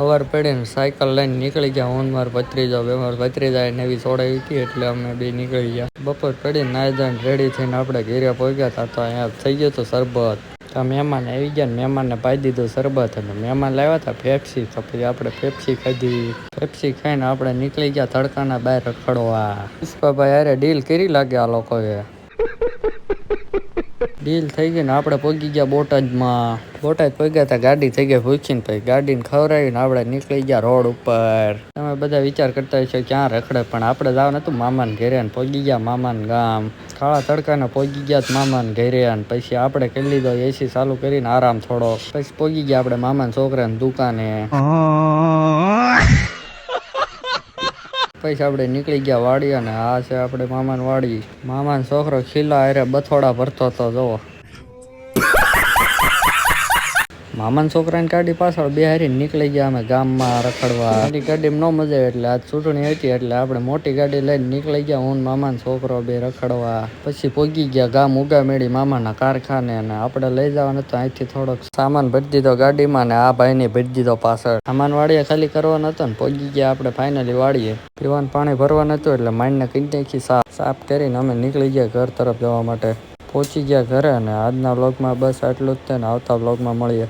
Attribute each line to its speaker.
Speaker 1: સવાર પડીને સાયકલ લઈને નીકળી ગયા. હું મારો ભત્રીજો ભત્રીજા નવી સોડાવી હતી એટલે અમે બે નીકળી ગયા. બપોર પડીને નાઈ ધોઈને રેડી થઈને આપણે ઘેરે પહોંચ્યા હતા. તો અહીંયા થઈ ગયું હતું શરબત. તો મહેમાન આવી ગયા ને મહેમાનને પાઈ દીધું શરબત. અને મહેમાન લાવ્યા હતા પેપ્સી. તો પછી આપણે પેપ્સી ખાધી. પેપ્સી ખાઈને આપણે નીકળી ગયા તડકાના બહાર રખડવા. પુષ્પાભાઈ અરે ડીલ કરી લાગે આ લોકોએ. ડીલ થઈ ગઈ ને આપણે પહોંચી ગયા બોટાદમાં. બોટાદ પહોંચ્યા હતા ગાડી થઈ ગઈ ભૂખીને. પછી ગાડીને ખવડાવીને આપણે નીકળી ગયા રોડ ઉપર. તમે બધા વિચાર કરતા હશો ક્યાં રખડે, પણ આપણે જવાનું હતું મામાને ઘેરે. ને પહોંચી ગયા મામાને ગામ. કાળા તડકાને પહોંચી ગયા મામાને ઘેરે. અને પછી આપણે કરી લીધો એસી ચાલુ કરીને આરામ થોડો. પછી પહોંચી ગયા આપણે મામાના છોકરાની દુકાને. પછી આપણે નીકળી ગયા વાડી. અને આ છે આપણે મામાની વાડી. મામાનો છોકરો ખીલા હારે બથોડા ભરતો હતો જોવો. મામાના છોકરાની ગાડી પાછળ બે હારી નીકળી ગયા અમે ગામમાં રખડવા. નાની ગાડીમાં ન મજા આવે એટલે આજ ચૂંટણી હતી એટલે આપણે મોટી ગાડી લઈને નીકળી ગયા. હું મામાનો છોકરો બે રખડવા. પછી પહોંચી ગયા ગામ ઉગામેડી મામાના કારખાને. અને આપણે લઈ જવાનું હતું અહીંથી થોડોક સામાન ભરી દીધો ગાડીમાં. ને આ ભાઈને ભરી દીધો પાછળ. સામાન વાડીએ ખાલી કરવાનો હતો ને પહોંચી ગયા આપણે ફાઇનલી વાડીએ. પીવાનું પાણી ભરવાનું હતું એટલે માઇન્ડને કઈ નાખી સાફ કરીને અમે નીકળી ગયા ઘર તરફ જવા માટે. પહોંચી ગયા ઘરે. અને આજના વ્લોગમાં બસ આટલું જ છે ને આવતા વ્લોગમાં મળીએ.